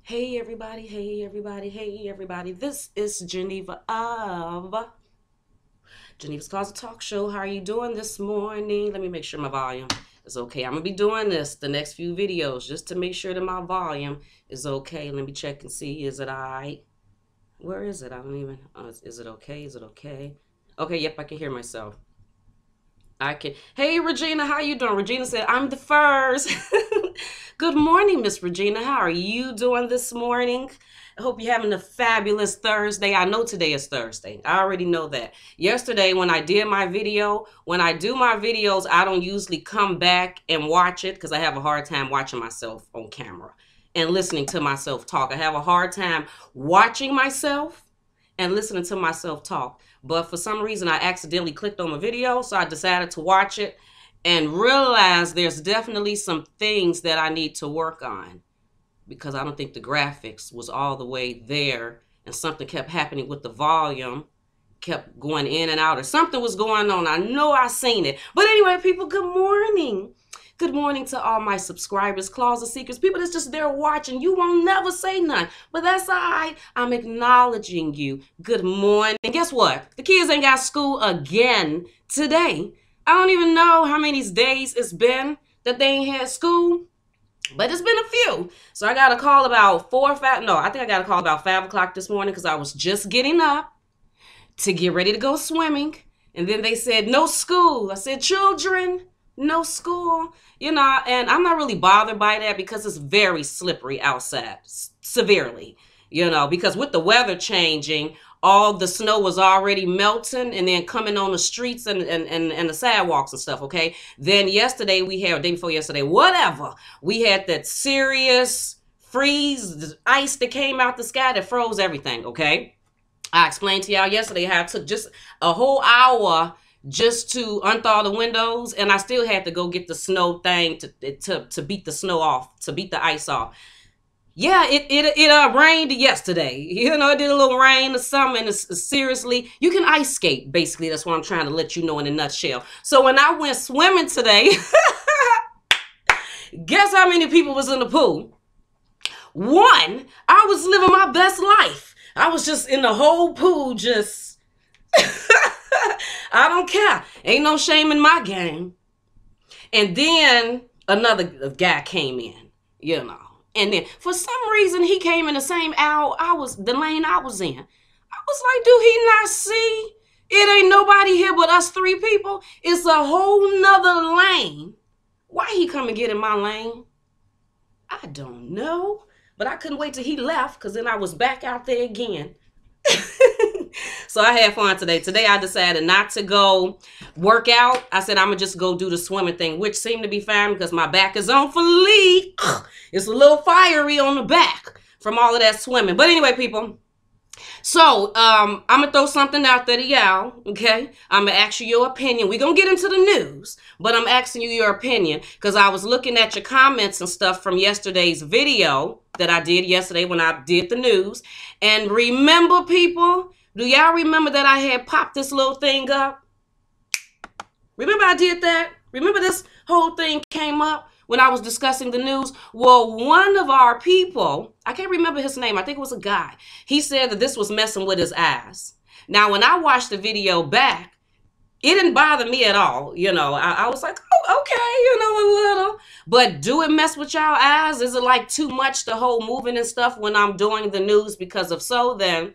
Hey everybody, hey everybody, hey everybody. This is Geneva of Geneva's Closet Talk Show. How are you doing this morning? Let me make sure my volume is okay. I'm going to be doing this the next few videos just to make sure that my volume is okay. Let me check and see. Is it all right? Where is it? I don't even, is it okay? Is it okay? Okay, yep, I can hear myself. I can. Hey, Regina, how you doing? Regina said, I'm the first. Good morning, Miss Regina. How are you doing this morning? I hope you're having a fabulous Thursday. I know today is Thursday. I already know that. Yesterday, when I did my video, when I do my videos, I don't usually come back and watch it because I have a hard time watching myself on camera and listening to myself talk. I have a hard time watching myself and listening to myself talk. But for some reason, I accidentally clicked on the video, so I decided to watch it and realized there's definitely some things that I need to work on because I don't think the graphics was all the way there, and something kept happening with the volume, kept going in and out, or something was going on. I know I seen it. But anyway, people, good morning. Good morning to all my subscribers, Closett Seekers, people that's just there watching. You won't never say none, but that's all right. I'm acknowledging you. Good morning. And guess what? The kids ain't got school again today. I don't even know how many days it's been that they ain't had school, but it's been a few. So I got a call about 4 or 5. No, I think I got a call about 5 o'clock this morning because I was just getting up to get ready to go swimming. And then they said, no school. I said, children, no school. You know, and I'm not really bothered by that because it's very slippery outside, severely, you know, because with the weather changing, all the snow was already melting and then coming on the streets and the sidewalks and stuff, okay? Then yesterday we had, day before yesterday, whatever, we had that serious freeze, ice that came out the sky that froze everything, okay? I explained to y'all yesterday how it took just a whole hour just to unthaw the windows, and I still had to go get the snow thing to beat the snow off, to beat the ice off. Yeah, it rained yesterday. You know, it did a little rain or something, and seriously, you can ice skate, basically. That's what I'm trying to let you know in a nutshell. So when I went swimming today, guess how many people was in the pool? One, I was living my best life. I was just in the whole pool, just... I don't care. Ain't no shame in my game. And then another guy came in, you know. And then for some reason he came in the same aisle the lane I was in. I was like, do he not see? It ain't nobody here but us 3 people. It's a whole nother lane. Why he come and get in my lane? I don't know. But I couldn't wait till he left because then I was back out there again. So I had fun today. Today I decided not to go work out. I said I'm going to just go do the swimming thing, which seemed to be fine because my back is on fleek. It's a little fiery on the back from all of that swimming. But anyway, people, so I'm going to throw something out there to y'all, okay? I'm going to ask you your opinion. We're going to get into the news, but I'm asking you your opinion because I was looking at your comments and stuff from yesterday's video that I did yesterday when I did the news. And remember, people, do y'all remember that I had popped this little thing up? Remember I did that? Remember this whole thing came up when I was discussing the news? Well, one of our people, I can't remember his name. I think it was a guy. He said that this was messing with his eyes. Now, when I watched the video back, it didn't bother me at all. You know, I was like, oh, okay, you know, a little. But do it mess with y'all eyes? Is it like too much, the whole moving and stuff when I'm doing the news? Because if so, then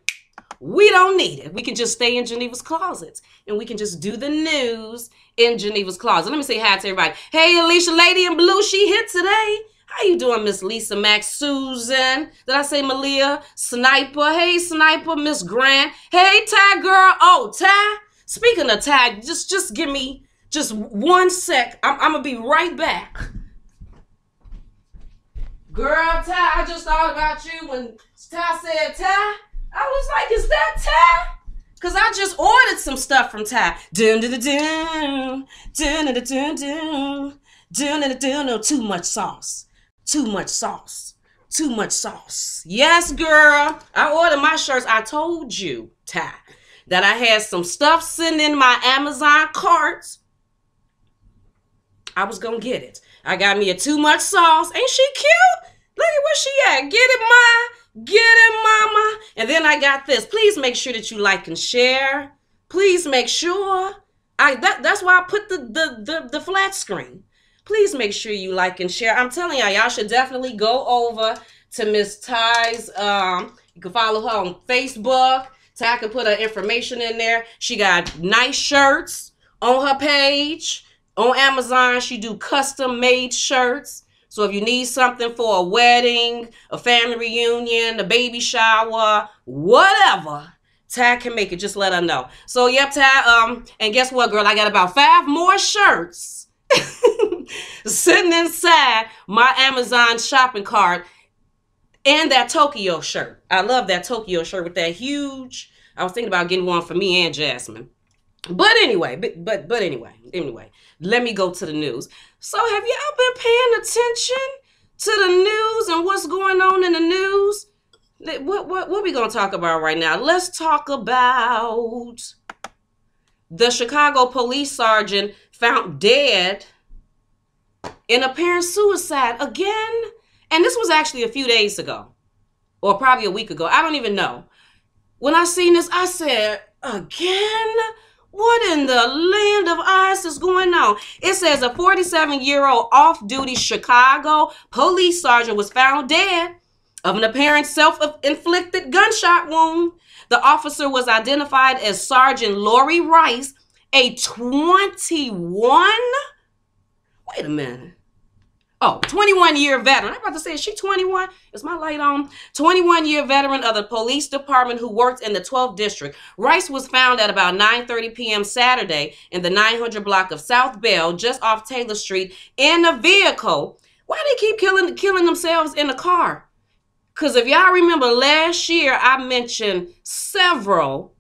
we don't need it. We can just stay in Geneva's closets and we can just do the news in Geneva's closet. Let me say hi to everybody. Hey, Alicia, Lady in Blue, she hit today. How you doing, Miss Lisa, Max, Susan? Did I say Malia? Sniper. Hey, Sniper, Miss Grant. Hey, Ty girl. Oh, Ty. Speaking of Ty, just give me just 1 sec. I'm going to be right back. Girl, Ty, I just thought about you when Ty said Ty. I was like, is that Ty? Because I just ordered some stuff from Ty. Dun-dun-dun-dun. Dun-dun-dun-dun-dun. Dun-dun-dun-dun. No, too much sauce. Too much sauce. Too much sauce. Yes, girl. I ordered my shirts. I told you, Ty, that I had some stuff sitting in my Amazon cart. I was going to get it. I got me a too much sauce. Ain't she cute? Look at Where's she at? Get it, Ma. Get it, Mama. And then I got this. Please make sure that you like and share. Please make sure. That's why I put the flat screen. Please make sure you like and share. I'm telling y'all should definitely go over to Miss Ty's. You can follow her on Facebook. Ty can put her information in there. She got nice shirts on her page. On Amazon, she do custom made shirts. So if you need something for a wedding, a family reunion, a baby shower, whatever, Ty can make it. Just let her know. So yep, Ty, and guess what, girl? I got about 5 more shirts sitting inside my Amazon shopping cart, and that Tokyo shirt. I love that Tokyo shirt with that huge. I was thinking about getting one for me and Jasmine. But anyway, anyway, let me go to the news. So have y'all been paying attention to the news and what's going on in the news? What we going to talk about right now? Let's talk about the Chicago police sergeant found dead in apparent suicide again. And this was actually a few days ago, or probably a week ago. I don't even know. When I seen this, I said, again? What in the land of Oz is going on? It says a 47-year-old off-duty Chicago police sergeant was found dead of an apparent self-inflicted gunshot wound. The officer was identified as Sergeant Lori Rice, a 21? Wait a minute. Oh, 21-year veteran. I'm about to say, is she 21? Is my light on? 21-year veteran of the police department who worked in the 12th district. Rice was found at about 9:30 p.m. Saturday in the 900 block of South Bell, just off Taylor Street, in a vehicle. Why they keep killing themselves in the car? Because if y'all remember last year, I mentioned several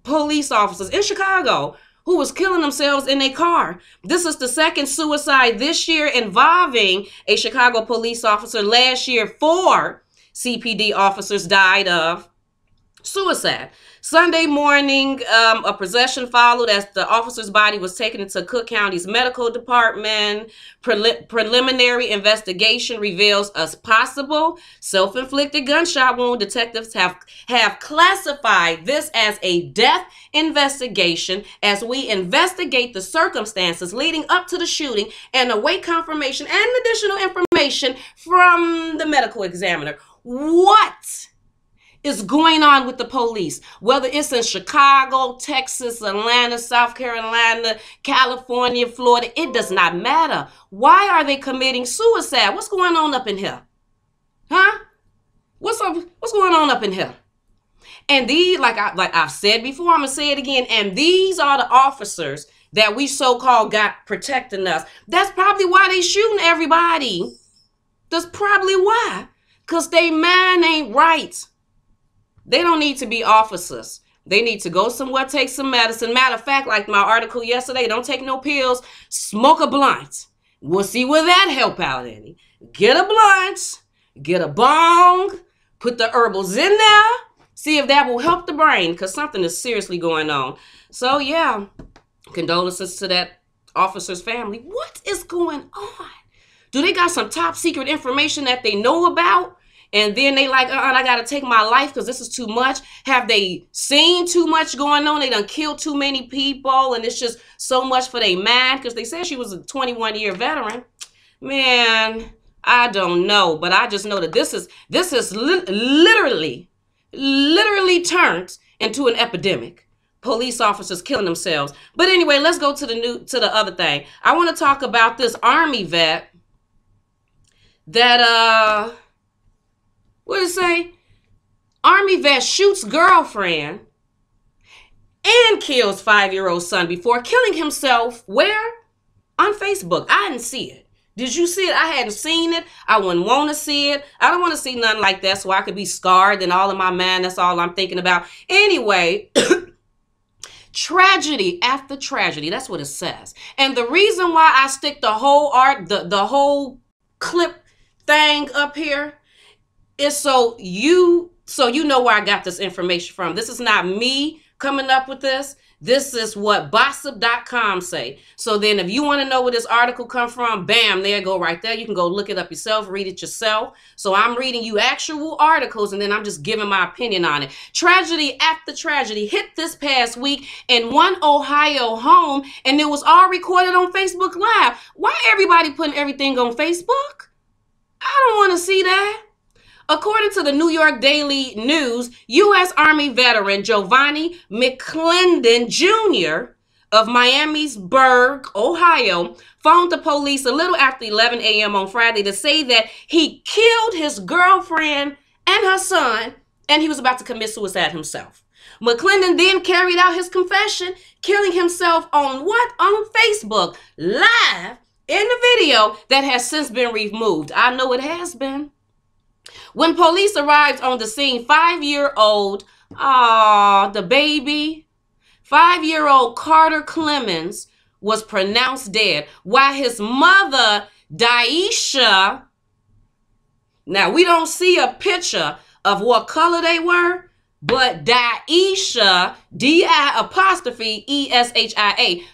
police officers in Chicago who was killing themselves in their car. This is the second suicide this year involving a Chicago police officer. Last year, 4 CPD officers died of suicide. Sunday morning, a procession followed as the officer's body was taken into Cook County's medical department. Preliminary investigation reveals a possible self-inflicted gunshot wound. Detectives have classified this as a death investigation as we investigate the circumstances leading up to the shooting and await confirmation and additional information from the medical examiner. What is going on with the police? Whether it's in Chicago, Texas, Atlanta, South Carolina, California, Florida, it does not matter. Why are they committing suicide? What's going on up in here? Huh? What's going on up in here? And these, like I've said before, I'm gonna say it again, and these are the officers that we so-called got protecting us. That's probably why they shooting everybody. That's probably why. Because they mind ain't right. They don't need to be officers. They need to go somewhere, take some medicine. Matter of fact, like my article yesterday, don't take no pills, smoke a blunt. We'll see where that help out any. Get a blunt, get a bong, put the herbals in there, see if that will help the brain, because something is seriously going on. So yeah, condolences to that officer's family. What is going on? Do they got some top secret information that they know about? And then they like, I got to take my life because this is too much. Have they seen too much going on? They done killed too many people and it's just so much for their mind, because they said she was a 21-year veteran. Man, I don't know. But I just know that this is literally turned into an epidemic. Police officers killing themselves. But anyway, let's go to the other thing. I want to talk about this Army vet that, what did it say? Army vet shoots girlfriend and kills 5-year-old son before killing himself. Where? On Facebook. I didn't see it. Did you see it? I hadn't seen it. I wouldn't want to see it. I don't want to see nothing like that so I could be scarred and all in my mind. That's all I'm thinking about. Anyway, tragedy after tragedy. That's what it says. And the reason why I stick the whole whole clip thing up here is so you know where I got this information from. This is not me coming up with this. This is what gossip.com say. So then if you want to know where this article come from, bam, there you go right there. You can go look it up yourself, read it yourself. So I'm reading you actual articles and then I'm just giving my opinion on it. Tragedy after tragedy hit this past week in one Ohio home, and it was all recorded on Facebook Live. Why everybody putting everything on Facebook? I don't want to see that. According to the New York Daily News, U.S. Army veteran Giovanni McClendon Jr. of Miamisburg, Ohio, phoned the police a little after 11 a.m. on Friday to say that he killed his girlfriend and her son, and he was about to commit suicide himself. McClendon then carried out his confession, killing himself on what? On Facebook, live in the video that has since been removed. I know it has been. When police arrived on the scene, 5-year-old, the baby, 5-year-old Carter Clemens was pronounced dead, while his mother, Daisha, now we don't see a picture of what color they were, but Daisha, D-I-E-S-H-I-A,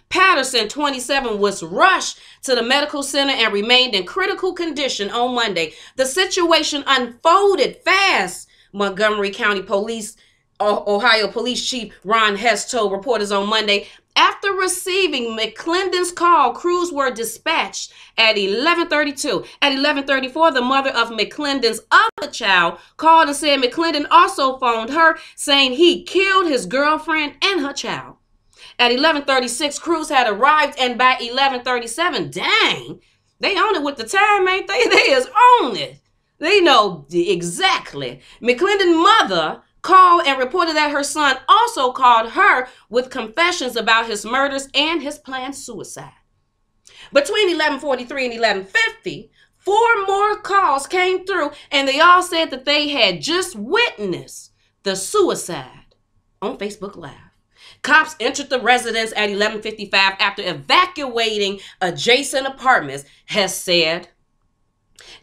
Patterson, 27, was rushed to the medical center and remained in critical condition on Monday. The situation unfolded fast, Montgomery County Police, Ohio Police Chief Ron Hess told reporters on Monday. After receiving McClendon's call, crews were dispatched at 11:32. At 11:34, the mother of McClendon's other child called and said McClendon also phoned her, saying he killed his girlfriend and her child. At 11:36, crews had arrived, and by 11:37, dang, they own it with the time, ain't they? They is on it. They know exactly. McClendon's mother called and reported that her son also called her with confessions about his murders and his planned suicide. Between 11:43 and 11:50, 4 more calls came through, and they all said that they had just witnessed the suicide on Facebook Live. Cops entered the residence at 11:55 after evacuating adjacent apartments, Hess said.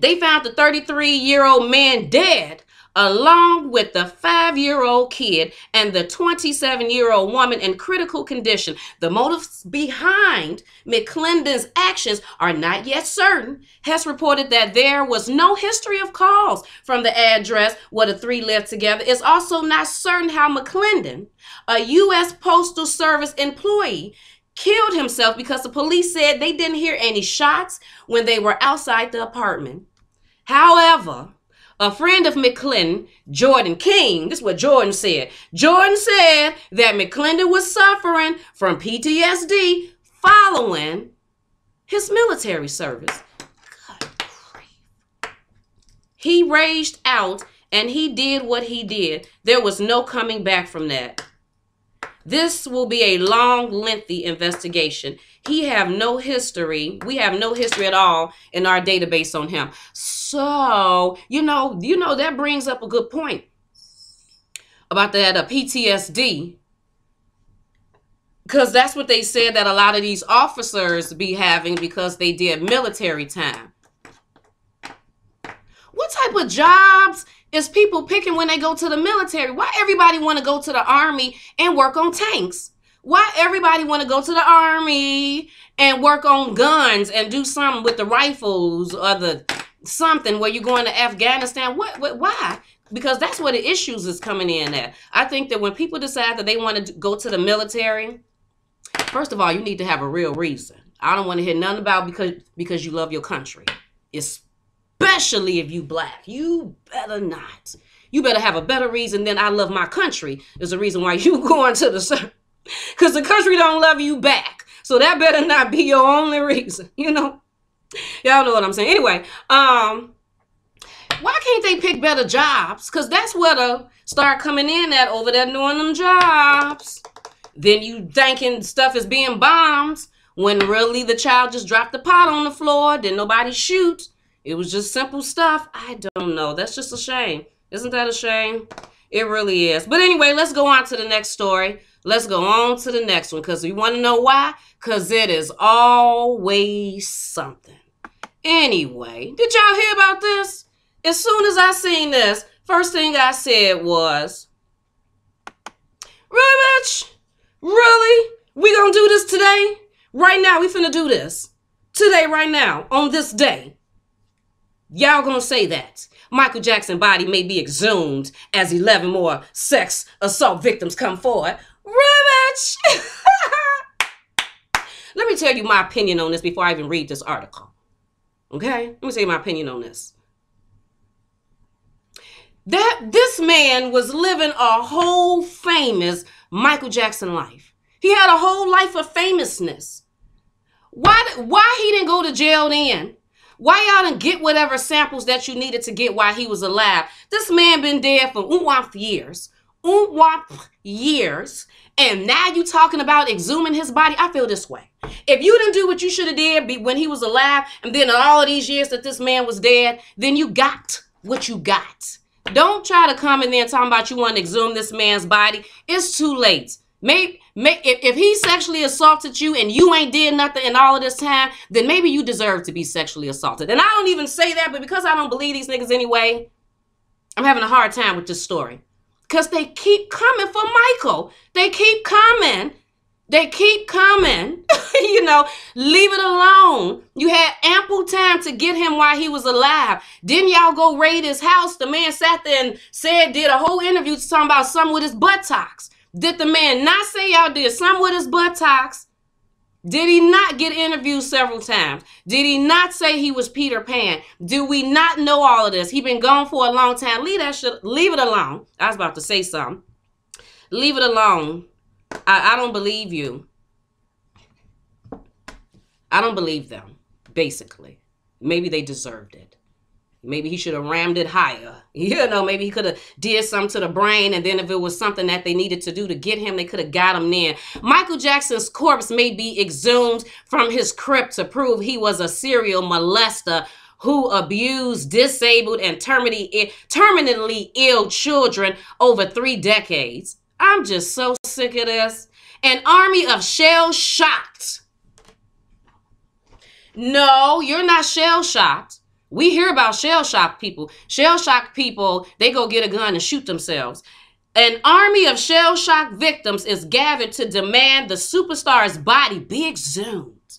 They found the 33-year-old man dead, along with the 5-year-old kid and the 27-year-old woman in critical condition. The motives behind McClendon's actions are not yet certain. Hess reported that there was no history of calls from the address where the three lived together. It's also not certain how McClendon, a U.S. Postal Service employee, killed himself because the police said they didn't hear any shots when they were outside the apartment. However, a friend of McClendon, Jordan King, this is what Jordan said. Jordan said that McClendon was suffering from PTSD following his military service. God, he raged out and he did what he did. There was no coming back from that. This will be a long, lengthy investigation. He have no history. We have no history at all in our database on him. So, you know, that brings up a good point about that PTSD. Because that's what they said that a lot of these officers be having because they did military time. What type of jobs is people picking when they go to the military? Why everybody want to go to the army and work on tanks? Why everybody want to go to the army and work on guns and do something with the rifles or the something where you're going to Afghanistan? Why? Because that's where the issues is coming in at. I think that when people decide that they want to go to the military, first of all, you need to have a real reason. I don't want to hear nothing about because you love your country. Especially if you black. You better not. You better have a better reason than I love my country is the reason why you going to the service. Because the country don't love you back. So that better not be your only reason, you know? Y'all know what I'm saying. Anyway, why can't they pick better jobs? Because that's where they start coming in at over there doing them jobs. Then you thinking stuff is being bombed when really the child just dropped the pot on the floor. Didn't nobody shoot. It was just simple stuff. I don't know. That's just a shame. Isn't that a shame? It really is. But anyway, let's go on to the next story. Let's go on to the next one because we want to know why. Because it is always something. Anyway, did y'all hear about this? As soon as I seen this, first thing I said was, really, bitch? Really? We gonna do this today? Right now, we finna do this. Today, right now, on this day. Y'all gonna say that. Michael Jackson's body may be exhumed as 11 more sex assault victims come forward. Rubbish! Let me tell you my opinion on this before I even read this article. Okay? Let me tell you my opinion on this. This man was living a whole famous Michael Jackson life. He had a whole life of famousness. Why he didn't go to jail then? Why y'all didn't get whatever samples that you needed to get while he was alive? This man been dead for years. Years. And now you talking about exhuming his body? I feel this way. If you didn't do what you should have did when he was alive, and then all of these years that this man was dead, then you got what you got. Don't try to come in there and talk about you want to exhume this man's body. It's too late. If he sexually assaulted you and you ain't did nothing in all of this time, then maybe you deserve to be sexually assaulted. And I don't even say that, but because I don't believe these niggas anyway, I'm having a hard time with this story. Because they keep coming for Michael. They keep coming. They keep coming. You know, leave it alone. You had ample time to get him while he was alive. Didn't y'all go raid his house? The man sat there and did a whole interview talking about something with his buttocks. Did the man not say y'all did something with his buttocks? Did he not get interviewed several times? Did he not say he was Peter Pan? Do we not know all of this? He been gone for a long time. Leave that shit. Leave it alone. I was about to say something. Leave it alone. I don't believe you. I don't believe them, basically. Maybe they deserved it. Maybe he should have rammed it higher. You know, maybe he could have did something to the brain, and then if it was something that they needed to do to get him, they could have got him then. Michael Jackson's corpse may be exhumed from his crypt to prove he was a serial molester who abused, disabled, and terminally ill children over 3 decades. I'm just so sick of this. An army of shell-shocked. No, you're not shell-shocked. We hear about shell-shocked people. Shell-shocked people, they go get a gun and shoot themselves. An army of shell-shocked victims is gathered to demand the superstar's body be exhumed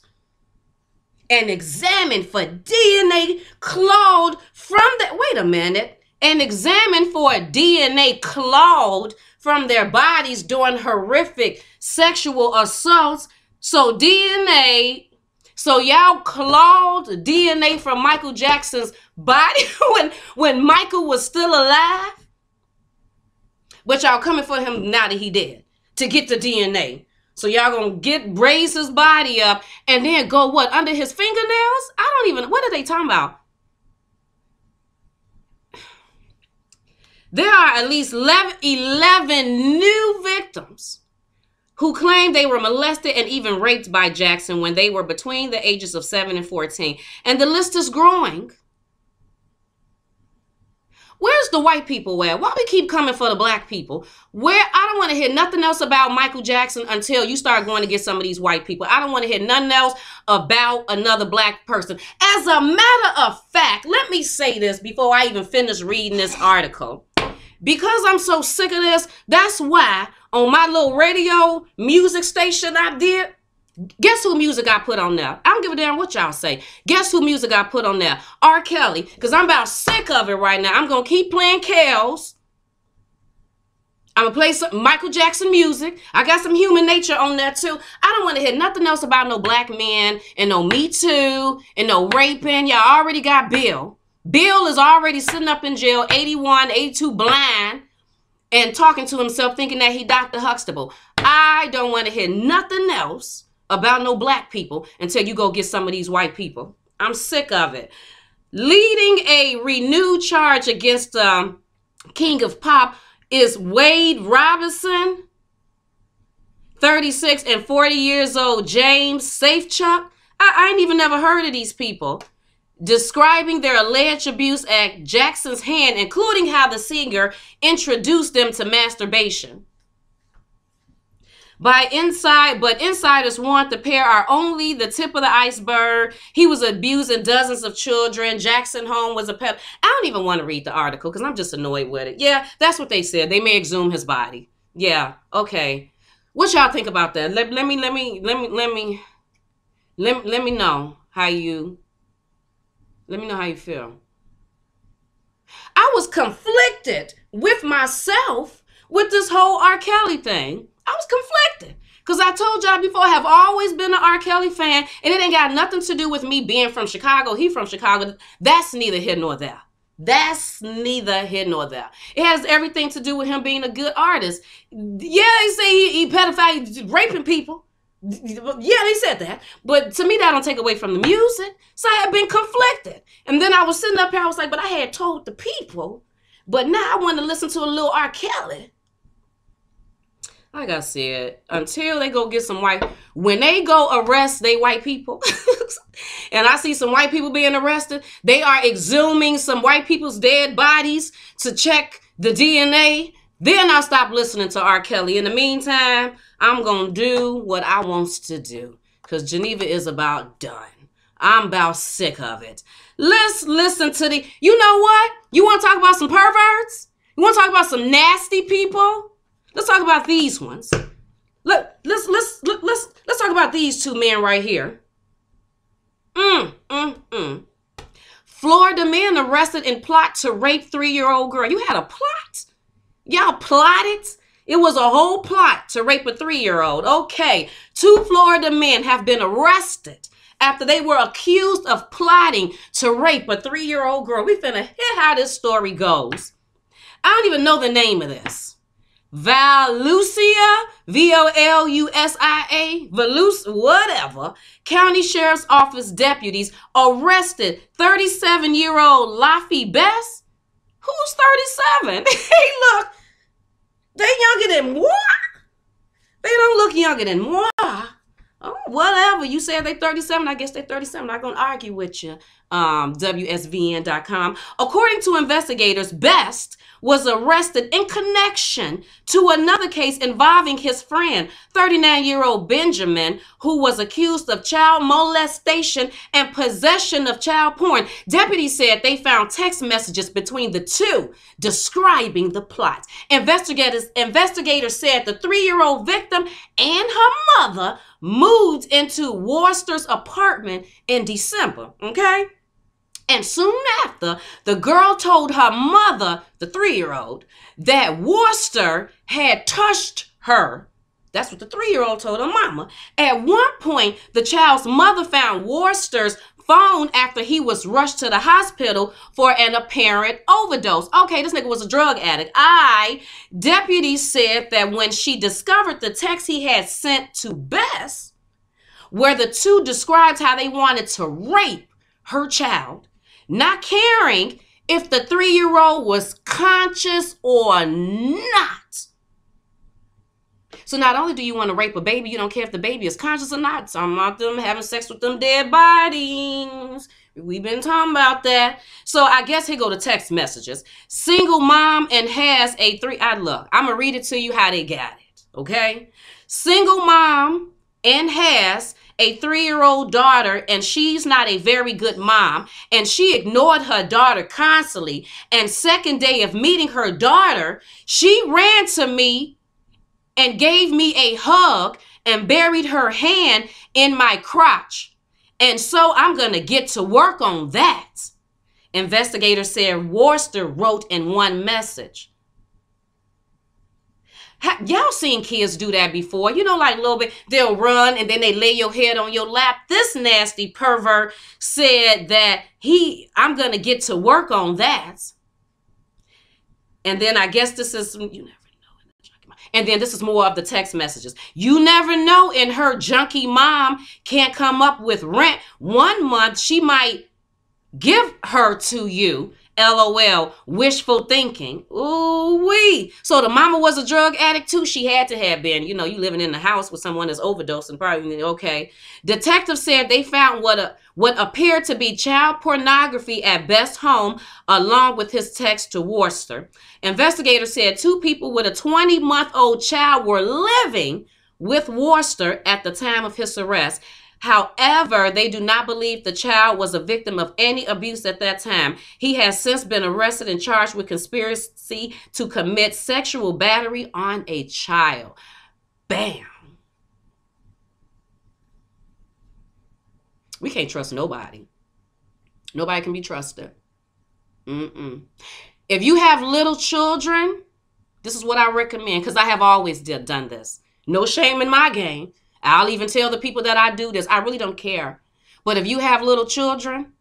and examined for DNA clawed from the... Wait a minute. And examined for DNA clawed from their bodies during horrific sexual assaults. So DNA... So y'all clawed DNA from Michael Jackson's body when Michael was still alive? But y'all coming for him now that he dead to get the DNA. So y'all gonna raise his body up and then go what? Under his fingernails? I don't even, what are they talking about? There are at least 11 new victims who claimed they were molested and even raped by Jackson when they were between the ages of 7 and 14. And the list is growing. Where's the white people at? Why we keep coming for the black people? I don't want to hear nothing else about Michael Jackson until you start going to get some of these white people. I don't want to hear nothing else about another black person. As a matter of fact, let me say this before I even finish reading this article. Because I'm so sick of this, that's why on my little radio music station I did, guess who music I put on there? I don't give a damn what y'all say. Guess who music I put on there? R. Kelly. Because I'm about sick of it right now. I'm going to keep playing Kells. I'm going to play some Michael Jackson music. I got some Human Nature on there too. I don't want to hear nothing else about no black men and no Me Too and no raping. Y'all already got Bill. Bill is already sitting up in jail, 81, 82, blind, and talking to himself, thinking that he Dr. Huxtable. I don't want to hear nothing else about no black people until you go get some of these white people. I'm sick of it. Leading a renewed charge against King of Pop is Wade Robinson, 36 and 40 years old, James Safechuck. I ain't even never heard of these people. Describing their alleged abuse at Jackson's hand, including how the singer introduced them to masturbation. But insiders warned the pair are only the tip of the iceberg. He was abusing dozens of children. Jackson home was a pet. I don't even want to read the article because I'm just annoyed with it. Yeah, that's what they said. They may exhume his body. Yeah, okay. What y'all think about that? Let me know how you feel. I was conflicted with myself with this whole R. Kelly thing. I was conflicted. Because I told y'all before, I have always been an R. Kelly fan, and it ain't got nothing to do with me being from Chicago. He from Chicago. That's neither here nor there. That's neither here nor there. It has everything to do with him being a good artist. Yeah, they say he pedophile, raping people. Yeah, they said that. But to me, that don't take away from the music. So I had been conflicted. And then I was sitting up here, I was like, but I had told the people. But now I want to listen to a little R. Kelly. Like I said, until they go get some white, when they go arrest they white people, and I see some white people being arrested, they are exhuming some white people's dead bodies to check the DNA, then I'll stop listening to R. Kelly. In the meantime, I'm going to do what I wants to do, because Geneva is about done. I'm about sick of it. Let's listen to the, you know what? You want to talk about some perverts? You want to talk about some nasty people? Let's talk about these ones. Let's talk about these two men right here. Florida man arrested in plot to rape 3-year-old girl. You had a plot? Y'all plotted? It was a whole plot to rape a 3-year-old. Okay, 2 Florida men have been arrested after they were accused of plotting to rape a 3-year-old girl. We finna hear how this story goes. I don't even know the name of this. Volusia, Volusia, whatever, County Sheriff's Office deputies arrested 37-year-old Laffy Bess. Who's 37? Hey, look, they younger than moi. They don't look younger than moi. Oh, whatever. You said they 37. I guess they 37. I'm not going to argue with you. WSVN.com. According to investigators, Best was arrested in connection to another case involving his friend, 39-year-old Benjamin, who was accused of child molestation and possession of child porn. Deputies said they found text messages between the two describing the plot. Investigators said the 3-year-old victim and her mother moved into Worcester's apartment in December, okay? And soon after, the girl told her mother, the 3-year-old, that Worcester had touched her. That's what the 3-year-old told her mama. At one point, the child's mother found Worcester's phone after he was rushed to the hospital for an apparent overdose. Okay, this nigga was a drug addict. Deputies said that when she discovered the text he had sent to Bess, where the two described how they wanted to rape her child, not caring if the 3-year-old was conscious or not. So not only do you want to rape a baby, you don't care if the baby is conscious or not. Some of them having sex with them dead bodies. We've been talking about that. So I guess here go the text messages. Single mom and has a 3... Look, I'm going to read it to you how they got it, okay? Single mom and has a 3-year-old daughter, and she's not a very good mom, and she ignored her daughter constantly. And second day of meeting her daughter, she ran to me and gave me a hug and buried her hand in my crotch. And so I'm going to get to work on that. Investigators said Worcester wrote in one message. Y'all seen kids do that before. You know, like a little bit, they'll run and then they lay your head on your lap. This nasty pervert said that I'm going to get to work on that. And then I guess this is, you never know. And then this is more of the text messages. You never know, and her junkie mom can't come up with rent. 1 month, she might give her to you. LOL, wishful thinking. Ooh-wee. So the mama was a drug addict too? She had to have been. You know, you living in the house with someone that's overdosing, probably, okay. Detectives said they found what appeared to be child pornography at Best's home, along with his text to Worcester. Investigators said 2 people with a 20-month-old child were living with Worcester at the time of his arrest. However, they do not believe the child was a victim of any abuse at that time. He has since been arrested and charged with conspiracy to commit sexual battery on a child. Bam. We can't trust nobody. Nobody can be trusted. If you have little children, this is what I recommend, because I have always done this. No shame in my game. I'll even tell the people that I do this. I really don't care. But if you have little children,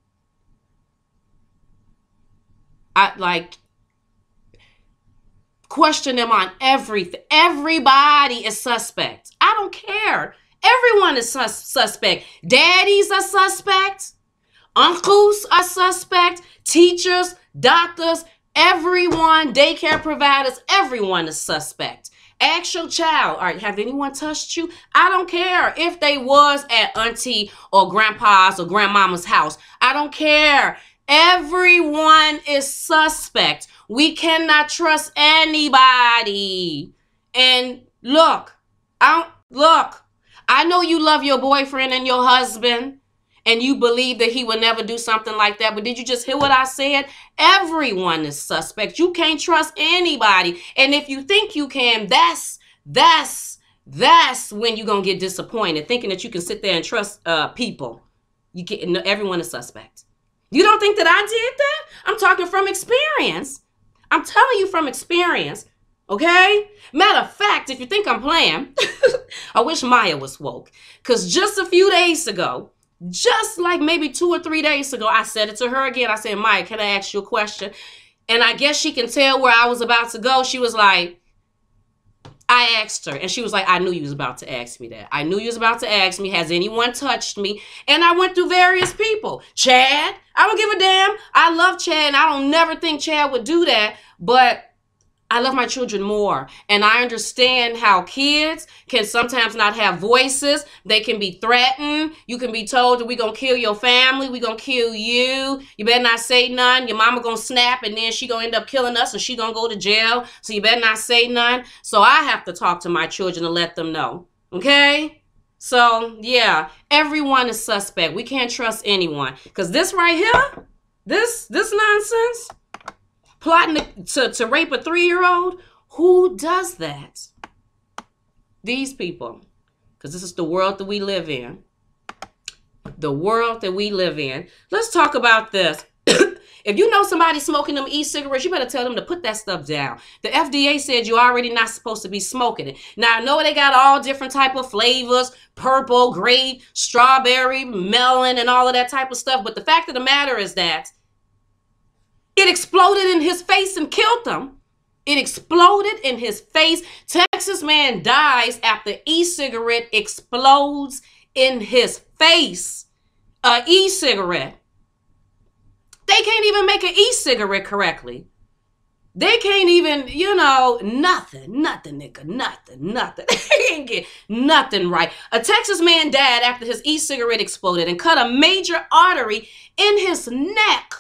question them on everything. Everybody is suspect. I don't care. Everyone is suspect. Daddies are suspect. Uncles are suspect. Teachers, doctors, everyone, daycare providers, everyone is suspect. Ask your child, all right, have anyone touched you? I don't care if they was at auntie or grandpa's or grandmama's house. I don't care. Everyone is suspect. We cannot trust anybody. And look, I know you love your boyfriend and your husband, and you believe that he would never do something like that. But did you just hear what I said? Everyone is suspect. You can't trust anybody. And if you think you can, that's when you're going to get disappointed, thinking that you can sit there and trust people. Everyone is suspect. You don't think that I did that? I'm talking from experience. I'm telling you from experience. Okay? Matter of fact, if you think I'm playing, I wish Maya was woke. Because just a few days ago, just like maybe 2 or 3 days ago, I said it to her again. I said, Maya, can I ask you a question? And I guess she can tell where I was about to go. She was like, I asked her, and she was like, I knew you was about to ask me that. I knew you was about to ask me, has anyone touched me? And I went through various people. Chad, I don't give a damn. I love Chad, and I don't never think Chad would do that, but I love my children more. And I understand how kids can sometimes not have voices. They can be threatened. You can be told that we're going to kill your family. We're going to kill you. You better not say none. Your mama going to snap, and then she going to end up killing us, and she going to go to jail. So you better not say none. So I have to talk to my children to let them know. Okay? So, yeah, everyone is suspect. We can't trust anyone. Because this right here, this nonsense, plotting to rape a 3-year-old? Who does that? These people. Because this is the world that we live in. The world that we live in. Let's talk about this. If you know somebody smoking them e-cigarettes, you better tell them to put that stuff down. The FDA said you're already not supposed to be smoking it. Now, I know they got all different type of flavors, purple, grape, strawberry, melon, and all of that type of stuff. But the fact of the matter is that it exploded in his face and killed him. It exploded in his face. Texas man dies after e-cigarette explodes in his face. A e-cigarette. They can't even make an e-cigarette correctly. They can't even, nothing, nigga, nothing. They can't get nothing right. A Texas man died after his e-cigarette exploded and cut a major artery in his neck.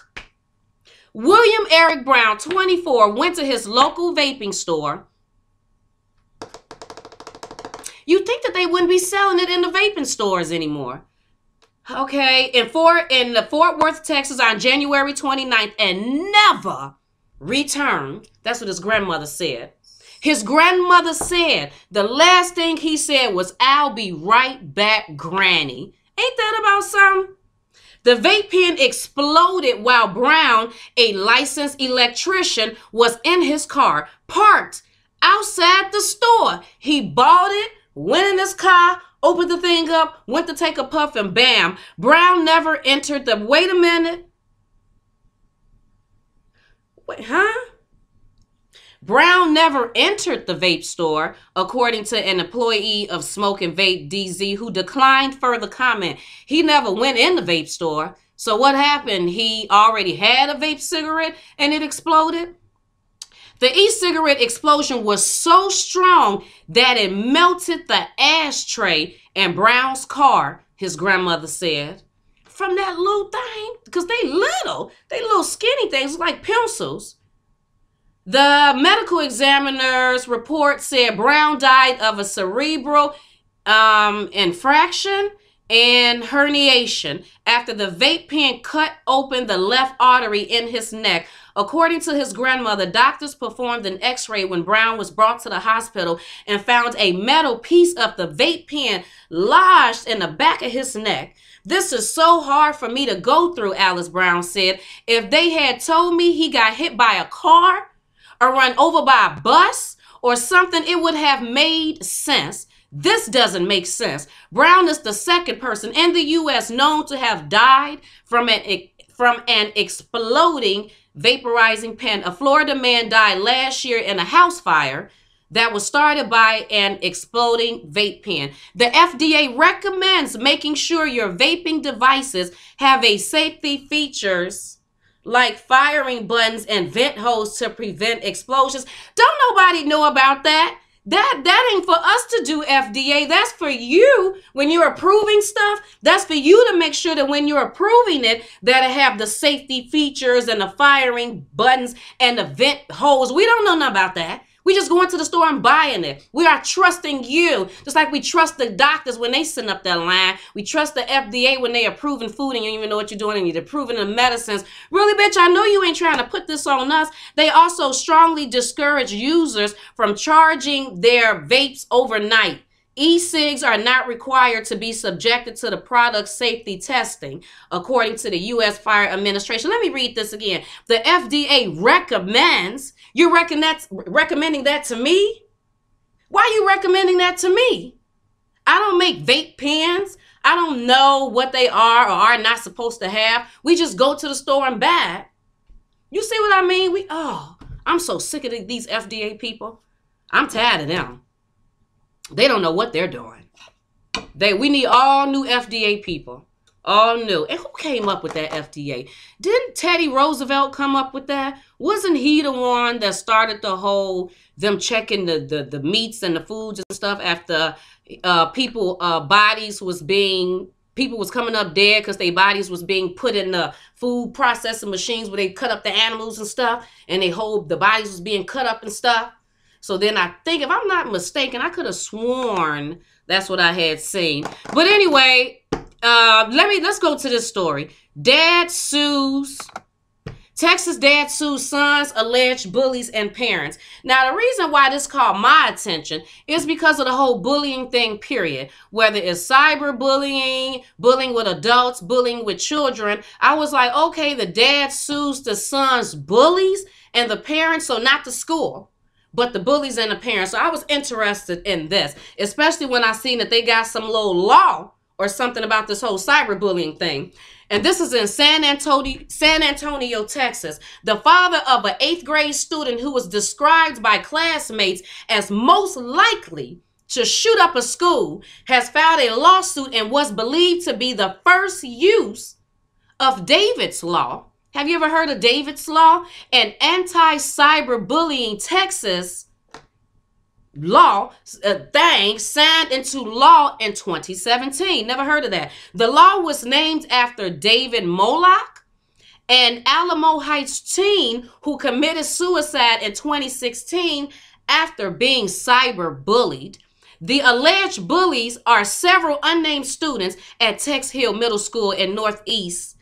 William Eric Brown, 24, went to his local vaping store. You'd think that they wouldn't be selling it in the vaping stores anymore. Okay, in the Fort Worth, Texas on January 29th and never returned. That's what his grandmother said. His grandmother said the last thing he said was, I'll be right back, Granny. Ain't that about something? The vape pen exploded while Brown, a licensed electrician, was in his car, parked outside the store. He bought it, went in his car, opened the thing up, went to take a puff, and bam, Brown never entered the, wait a minute. Wait, huh? Brown never entered the vape store, according to an employee of Smoke and Vape DZ who declined further comment. He never went in the vape store. So what happened? He already had a vape cigarette and it exploded? The e-cigarette explosion was so strong that it melted the ashtray in Brown's car, his grandmother said. From that little thing, because they little skinny things like pencils. The medical examiner's report said Brown died of a cerebral infraction and herniation after the vape pen cut open the left artery in his neck. According to his grandmother, doctors performed an x-ray when Brown was brought to the hospital and found a metal piece of the vape pen lodged in the back of his neck. This is so hard for me to go through, Alice Brown said. If they had told me he got hit by a car or run over by a bus or something, it would have made sense. This doesn't make sense. Brown is the second person in the U.S. known to have died from an exploding vaporizing pen. A Florida man died last year in a house fire that was started by an exploding vape pen. The FDA recommends making sure your vaping devices have a safety features like firing buttons and vent hose to prevent explosions. Don't nobody know about that. That ain't for us to do, FDA. That's for you when you're approving stuff. That's for you to make sure that when you're approving it, that it have the safety features and the firing buttons and the vent hose. We don't know nothing about that. We just going to the store and buying it. We are trusting you, just like we trust the doctors when they send up that line. We trust the FDA when they approving food and you don't even know what you're doing and you're approving the medicines. Really, bitch, I know you ain't trying to put this on us. They also strongly discourage users from charging their vapes overnight. E-cigs are not required to be subjected to the product safety testing, according to the U.S. Fire Administration. Let me read this again. The FDA recommends. You're recommending that to me? Why are you recommending that to me? I don't make vape pens. I don't know what they are or are not supposed to have. We just go to the store and buy it. You see what I mean? I'm so sick of these FDA people. I'm tired of them. They don't know what they're doing. We need all new FDA people. All new. And who came up with that FDA? Didn't Teddy Roosevelt come up with that? Wasn't he the one that started the whole, them checking the meats and the foods and stuff after people was coming up dead because their bodies was being put in the food processing machines where they cut up the animals and stuff, and the bodies was being cut up and stuff. So then I think, if I'm not mistaken, I could have sworn that's what I had seen. But anyway, let's go to this story. Texas dad sues sons, alleged bullies, and parents. Now, the reason why this caught my attention is because of the whole bullying thing, period. Whether it's cyberbullying, bullying with adults, bullying with children. I was like, okay, the dad sues the son's bullies and the parents, so not the school, but the bullies and the parents. So I was interested in this, especially when I seen that they got some little law or something about this whole cyberbullying thing. And this is in San Antonio, Texas. The father of an 8th grade student who was described by classmates as most likely to shoot up a school has filed a lawsuit in what's believed to be the first use of David's Law. Have you ever heard of David's Law? An anti-cyberbullying Texas law signed into law in 2017. Never heard of that. The law was named after David Moloch, an Alamo Heights teen who committed suicide in 2016 after being cyberbullied. The alleged bullies are several unnamed students at Tex Hill Middle School in Northeast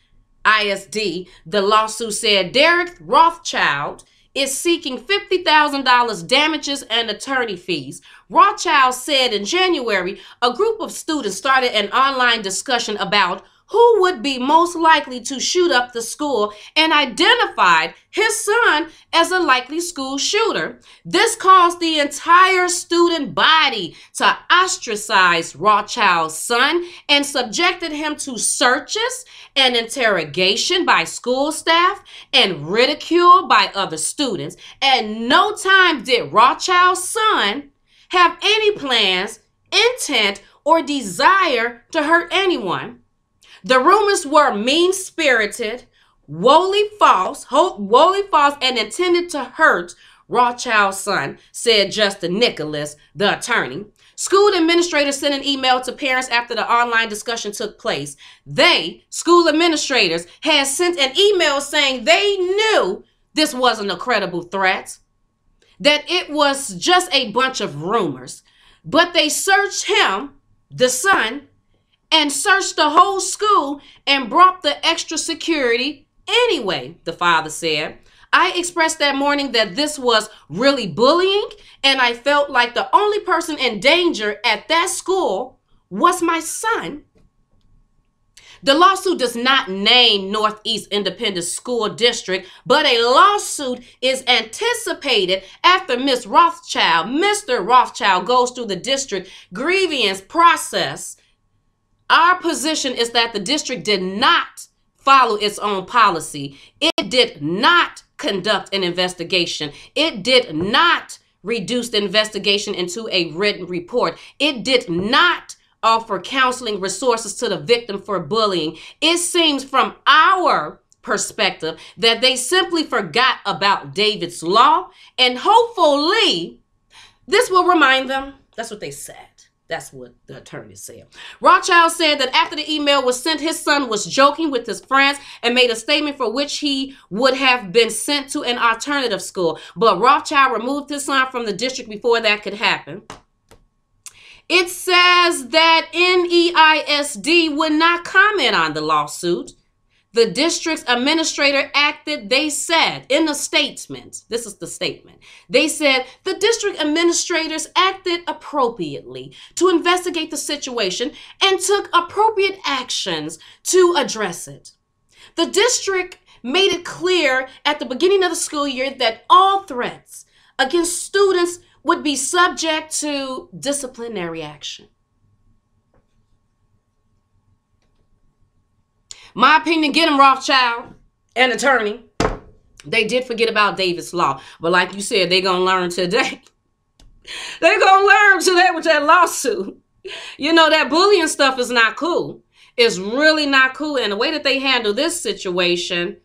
ISD. The lawsuit said Derek Rothschild is seeking $50,000 damages and attorney fees. Rothschild said in January, a group of students started an online discussion about who would be most likely to shoot up the school and identified his son as a likely school shooter. This caused the entire student body to ostracize Rothschild's son and subjected him to searches and interrogation by school staff and ridicule by other students. And no time did Rothschild's son have any plans, intent, or desire to hurt anyone. The rumors were mean-spirited, wholly false, and intended to hurt Rothschild's son, said Justin Nicholas, the attorney. School administrators sent an email to parents after the online discussion took place. School administrators, had sent an email saying they knew this wasn't a credible threat, that it was just a bunch of rumors. But they searched him, the son, and searched the whole school and brought the extra security anyway, the father said. I expressed that morning that this was really bullying, and I felt like the only person in danger at that school was my son. The lawsuit does not name Northeast Independent School District, but a lawsuit is anticipated after Mr. Rothschild goes through the district grievance process. Our position is that the district did not follow its own policy. It did not conduct an investigation. It did not reduce the investigation into a written report. It did not offer counseling resources to the victim for bullying. It seems from our perspective that they simply forgot about David's law, and hopefully this will remind them. That's what they said. That's what the attorney said. Rothschild said that after the email was sent, his son was joking with his friends and made a statement for which he would have been sent to an alternative school. But Rothschild removed his son from the district before that could happen. It says that NEISD would not comment on the lawsuit. The district's administrator acted, they said, in the statement, this is the statement, they said the district administrators acted appropriately to investigate the situation and took appropriate actions to address it. The district made it clear at the beginning of the school year that all threats against students would be subject to disciplinary action. My opinion, get him, Rothschild, an attorney. They did forget about David's law. But like you said, they're going to learn today. They're going to learn today with that lawsuit. You know, that bullying stuff is not cool. It's really not cool. And the way that they handle this situation,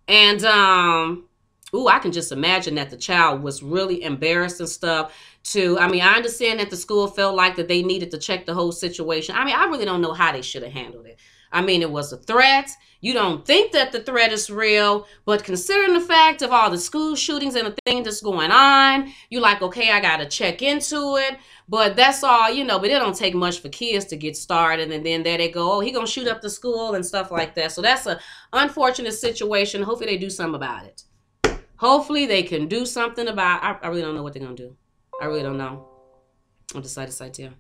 and, I can just imagine that the child was really embarrassed and stuff too. I mean, I understand that the school felt like that they needed to check the whole situation. I mean, I really don't know how they should have handled it. I mean, it was a threat. You don't think that the threat is real, but considering the fact of all the school shootings and the thing that's going on, you're like, okay, I got to check into it. But that's all, you know, but it don't take much for kids to get started. And then there they go, oh, he going to shoot up the school and stuff like that. So that's an unfortunate situation. Hopefully they do something about it. Hopefully they can do something about it. I really don't know what they're going to do. I really don't know. I'll decide this idea.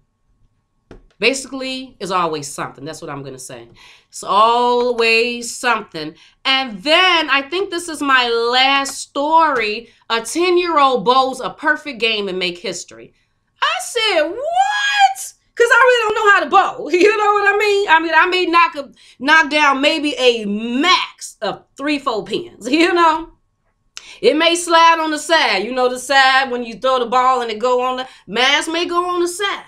Basically, it's always something. That's what I'm going to say. It's always something. And then I think this is my last story. A 10-year-old bowls a perfect game and make history. I said, what? Because I really don't know how to bowl. You know what I mean? I may knock down maybe a max of 3-4 pins, you know? It may slide on the side. You know the side when you throw the ball and it go on the mask may go on the side.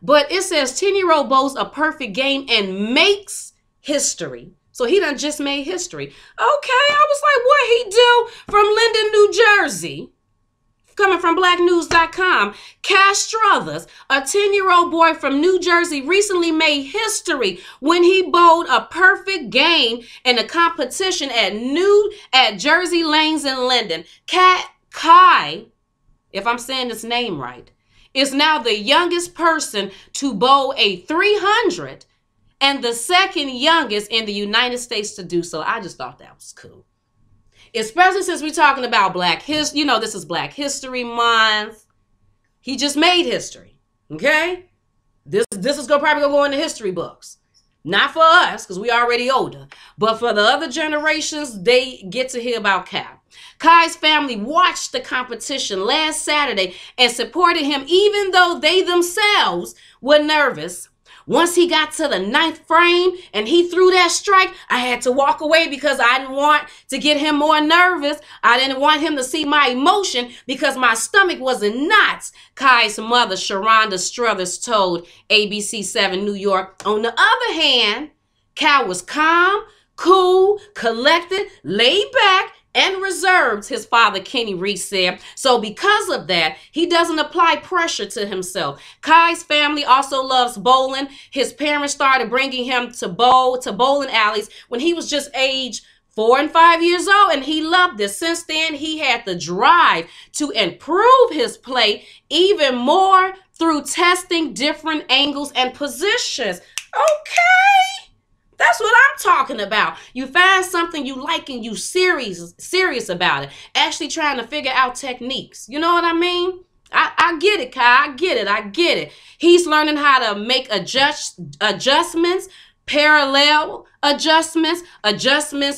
But it says 10-year-old bowls a perfect game and makes history. So he done just made history. Okay, I was like, what he do from Linden, New Jersey? Coming from blacknews.com. Cash Struthers, a 10-year-old boy from New Jersey, recently made history when he bowled a perfect game in a competition at Jersey Lanes in Linden. Kai, if I'm saying his name right, is now the youngest person to bowl a 300 and the second youngest in the United States to do so. I just thought that was cool. Especially since we're talking about Black History. You know, this is Black History Month. He just made history, okay? This is probably going to go in the history books. Not for us, because we already older. But for the other generations, they get to hear about Kai. Kai's family watched the competition last Saturday and supported him even though they themselves were nervous. Once he got to the 9th frame and he threw that strike, I had to walk away because I didn't want to get him more nervous. I didn't want him to see my emotion because my stomach was in knots, Kai's mother, Sharonda Struthers, told ABC7 New York. On the other hand, Kai was calm, cool, collected, laid back, and reserved, his father Kenny Reese said. So because of that, he doesn't apply pressure to himself. Kai's family also loves bowling. His parents started bringing him to bowling alleys when he was just age 4 and 5 years old, and he loved this. Since then, he had the drive to improve his play even more through testing different angles and positions. Okay. That's what I'm talking about. You find something you like and you serious about it. Actually trying to figure out techniques. You know what I mean? I get it, Kai. I get it. He's learning how to make adjustments, parallel adjustments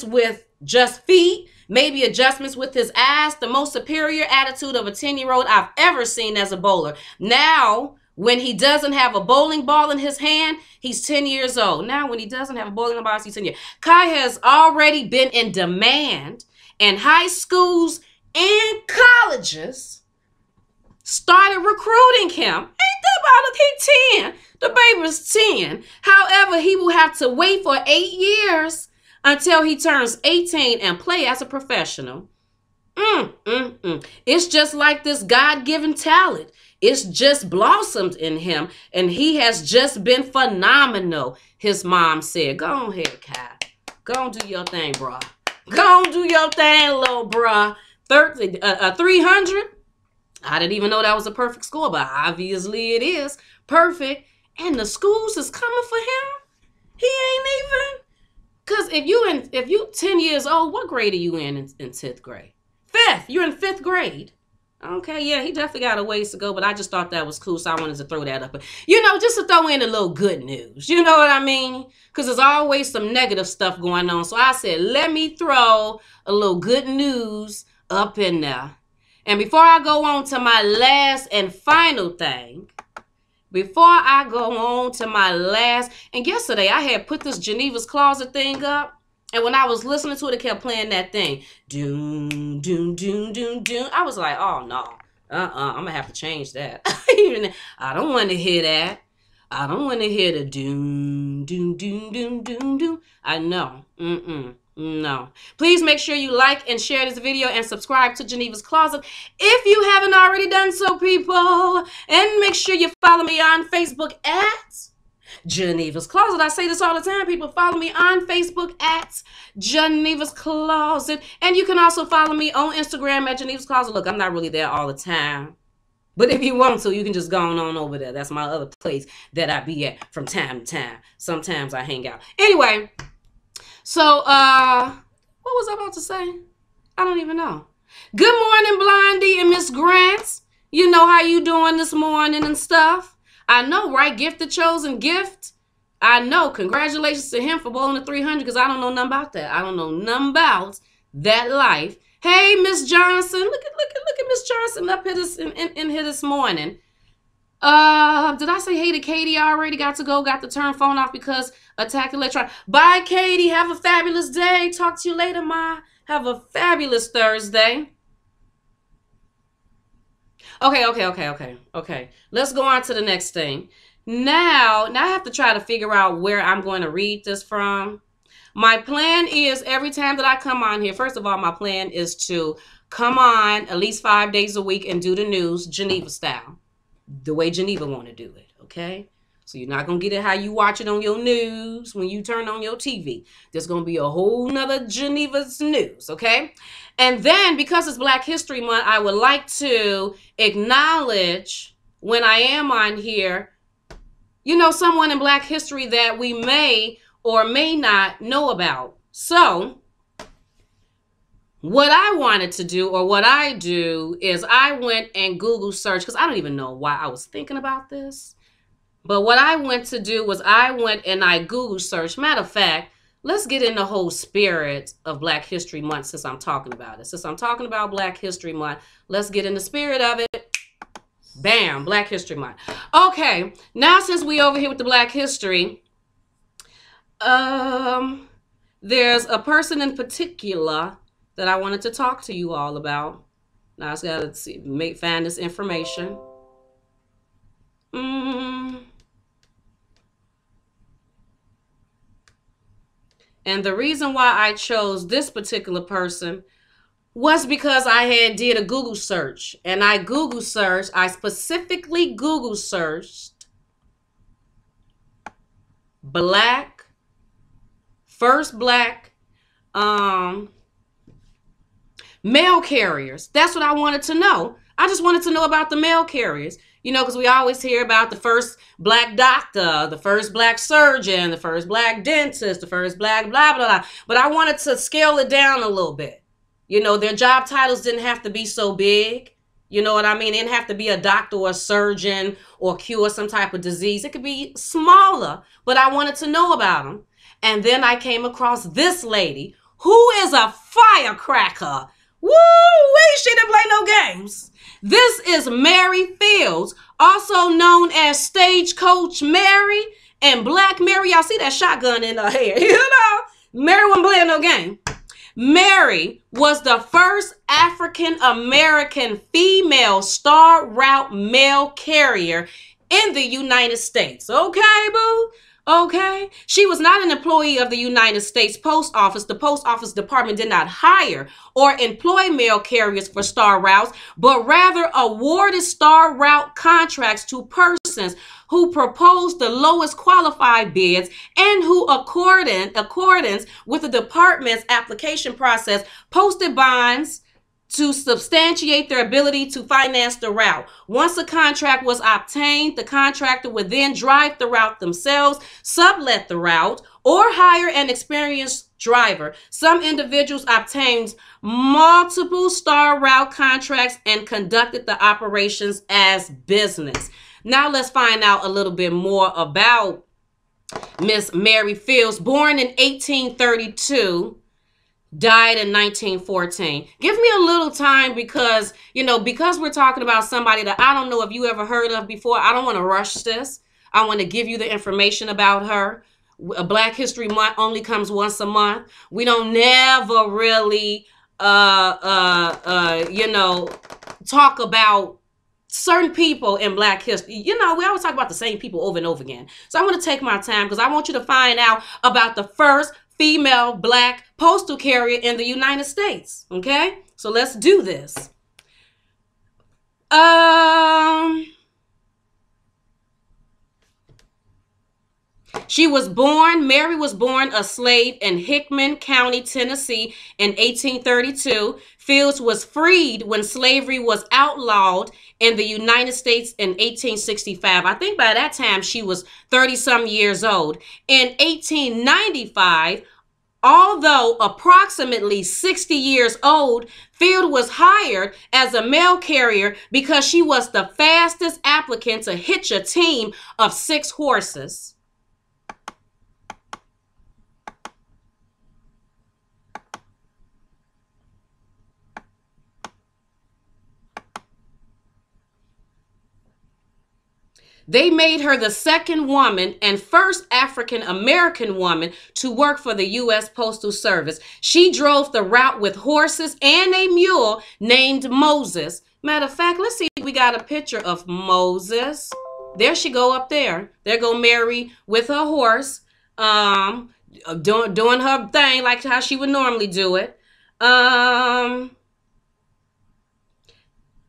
with just feet, maybe adjustments with his eyes. The most superior attitude of a 10-year-old I've ever seen as a bowler. Now, when he doesn't have a bowling ball in his hand, he's 10 years old. Now, when he doesn't have a bowling ball, he's 10 years. Kai has already been in demand, and high schools and colleges started recruiting him. Ain't that about it? He's 10. The baby's 10. However, he will have to wait for 8 years until he turns 18 and play as a professional. It's just like this God-given talent. It's just blossomed in him, and he has just been phenomenal, his mom said. Go ahead, Kai. Go on, do your thing, bro. Go on, do your thing, little bro. 300? I didn't even know that was a perfect score, but obviously it is perfect. And the schools is coming for him. He ain't even. Because if you 10 years old, what grade are you in 10th grade? 5th. You're in 5th grade. Okay, yeah, he definitely got a ways to go, but I just thought that was cool, so I wanted to throw that up. You know, just to throw in a little good news. You know what I mean? Because there's always some negative stuff going on. So I said, let me throw a little good news up in there. And before I go on to my last and final thing, and yesterday I had put this Geneva's Closet thing up. And when I was listening to it, it kept playing that thing. Doom, doom, doom, doom, doom. I was like, oh, no. I'm going to have to change that. I don't want to hear that. I don't want to hear the doom, doom, doom, doom, doom, doom. I know. No. Please make sure you like and share this video and subscribe to Geneva's Closet if you haven't already done so, people. And make sure you follow me on Facebook at Geneva's Closet. I say this all the time, people. Follow me on Facebook at Geneva's Closet. And you can also follow me on Instagram at Geneva's Closet. Look, I'm not really there all the time. But if you want to, you can just go on over there. That's my other place that I be at from time to time. Sometimes I hang out. Anyway, so, what was I about to say? I don't even know. Good morning, Blondie and Miss Grant. You know how you doing this morning and stuff. I know, right? Gifted chosen gift. I know. Congratulations to him for bowling the 300 because I don't know nothing about that. I don't know nothing about that life. Hey, Miss Johnson. Look at Miss Johnson up here in here this morning. Did I say hey to Katie? I already got to go. Got to turn phone off because attack electron. Bye, Katie. Have a fabulous day. Talk to you later, Ma. Have a fabulous Thursday. Okay. Let's go on to the next thing. Now I have to try to figure out where I'm going to read this from. My plan is every time that I come on here, first of all, my plan is to come on at least 5 days a week and do the news Geneva style. The way Geneva want to do it, okay? So you're not going to get it how you watch it on your news when you turn on your TV. There's going to be a whole nother Geneva's news, okay? And then because it's Black History Month, I would like to acknowledge when I am on here, you know, someone in Black history that we may or may not know about. So what I wanted to do, or what I do, is I went and Google search, because I don't even know why I was thinking about this. But what I went to do was I went and I Google searched. Matter of fact, let's get in the whole spirit of Black History Month since I'm talking about it. Since I'm talking about Black History Month, let's get in the spirit of it. Bam, Black History Month. Okay, now since we over here with the Black History, there's a person in particular that I wanted to talk to you all about. Now I just gotta find this information. And the reason why I chose this particular person was because I had did a Google search. And I specifically Google searched first black mail carriers. That's what I wanted to know. I just wanted to know about the mail carriers. You know, because we always hear about the first black doctor, the first black surgeon, the first black dentist, the first black blah, blah, blah. But I wanted to scale it down a little bit. You know, their job titles didn't have to be so big. You know what I mean? It didn't have to be a doctor or a surgeon or cure some type of disease. It could be smaller, but I wanted to know about them. And then I came across this lady who is a firecracker. Woo-wee, she didn't play no games. This is Mary Fields, also known as Stagecoach Mary and Black Mary. Y'all see that shotgun in her hair, you know? Mary wasn't playing no game. Mary was the first African-American female star route mail carrier in the United States. Okay, boo? Okay. She was not an employee of the United States Post Office. The Post Office Department did not hire or employ mail carriers for star routes, but rather awarded star route contracts to persons who proposed the lowest qualified bids and who, accordance with the department's application process, posted bonds to substantiate their ability to finance the route. Once a contract was obtained, the contractor would then drive the route themselves, sublet the route, or hire an experienced driver. Some individuals obtained multiple star route contracts and conducted the operations as business. Now let's find out a little bit more about Miss Mary Fields, born in 1832. Died in 1914. Give me a little time because, you know, because we're talking about somebody that I don't know if you ever heard of before. I don't want to rush this. I want to give you the information about her. Black History Month only comes once a month. We don't never really, you know, talk about certain people in Black history. You know, we always talk about the same people over and over again. So I want to take my time because I want you to find out about the first female Black postal carrier in the United States. Okay, so let's do this. Mary was born a slave in Hickman County, Tennessee in 1832. Fields was freed when slavery was outlawed in the United States in 1865. I think by that time she was 30-some years old. In 1895, although approximately 60 years old, Field was hired as a mail carrier because she was the fastest applicant to hitch a team of 6 horses. They made her the second woman and first African-American woman to work for the U.S. Postal Service. She drove the route with horses and a mule named Moses. Matter of fact, let's see if we got a picture of Moses. There she go up there. There go Mary with her horse, doing her thing like how she would normally do it.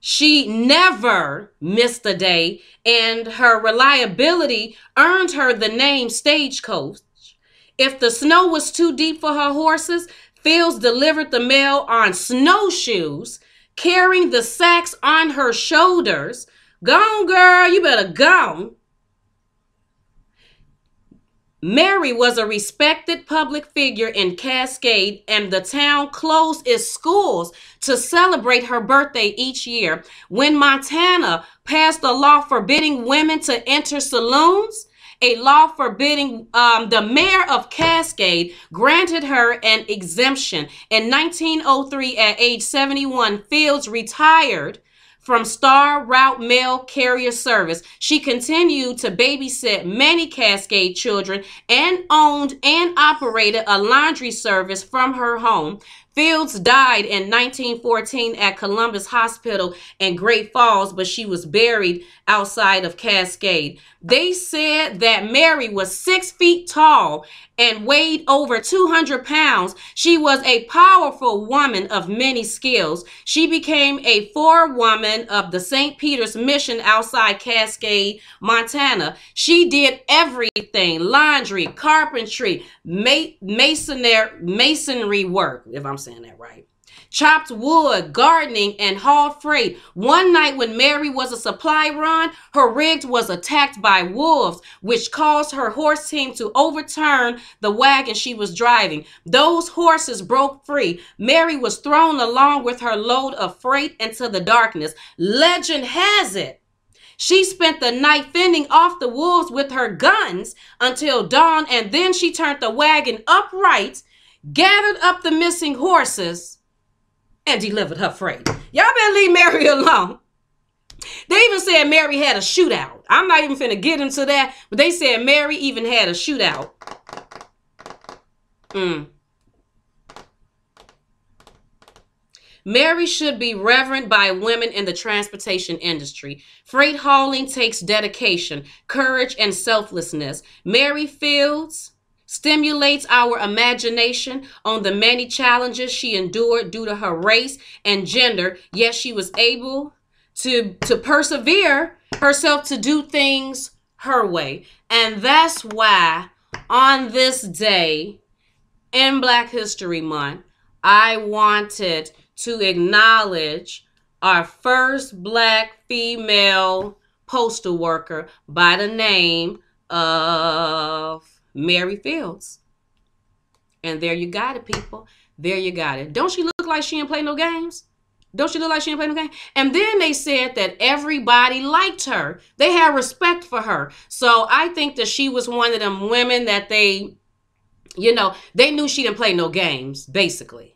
She never missed a day, and her reliability earned her the name Stagecoach. If the snow was too deep for her horses, Fields delivered the mail on snowshoes, carrying the sacks on her shoulders. Gone, girl, you better go. Mary was a respected public figure in Cascade, and the town closed its schools to celebrate her birthday each year. When Montana passed a law forbidding women to enter saloons, a law forbidding the mayor of Cascade granted her an exemption. In 1903, at age 71, Fields retired from Star Route Mail Carrier Service. She continued to babysit many Cascade children and owned and operated a laundry service from her home. Fields died in 1914 at Columbus Hospital in Great Falls, but she was buried outside of Cascade. They said that Mary was 6 feet tall and weighed over 200 pounds. She was a powerful woman of many skills. She became a forewoman of the St. Peter's Mission outside Cascade, Montana. She did everything: laundry, carpentry, masonry work, if I'm saying that right. chopped wood, gardening, and hauled freight. One night when Mary was a supply run, her rig was attacked by wolves, which caused her horse team to overturn the wagon she was driving. Those horses broke free. Mary was thrown along with her load of freight into the darkness. Legend has it she spent the night fending off the wolves with her guns until dawn, and then she turned the wagon upright, gathered up the missing horses, and delivered her freight. Y'all better leave Mary alone. They even said Mary had a shootout. I'm not even finna get into that, but they said Mary even had a shootout. Mary should be reverenced by women in the transportation industry. Freight hauling takes dedication, courage, and selflessness. Mary Fields stimulates our imagination on the many challenges she endured due to her race and gender, yet she was able to persevere herself to do things her way. And that's why on this day in Black History Month, I wanted to acknowledge our first Black female postal worker by the name of Mary Fields. And there you got it, people. There you got it. Don't she look like she didn't play no games? Don't she look like she didn't play no games? And then they said that everybody liked her. They had respect for her. So I think that she was one of them women that they knew she didn't play no games, basically.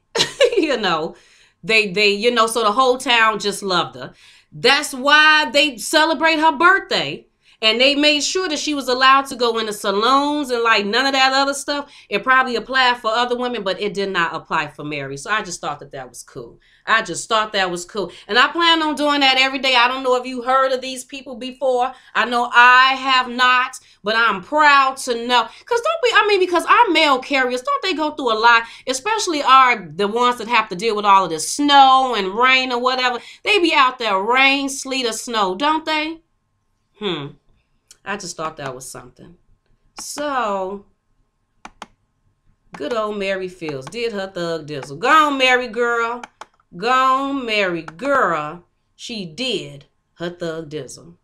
They so the whole town just loved her. That's why they celebrate her birthday. And they made sure that she was allowed to go into saloons and like none of that other stuff. It probably applied for other women, but it did not apply for Mary. So I just thought that was cool. I just thought that was cool. And I plan on doing that every day. I don't know if you heard of these people before. I know I have not, but I'm proud to know. Because our mail carriers, don't they go through a lot? Especially the ones that have to deal with all of this snow and rain or whatever. They be out there rain, sleet, or snow, don't they? I just thought that was something. So, good old Mary Fields did her thug dizzle. Go on, Mary girl. Go on, Mary girl. She did her thug dizzle.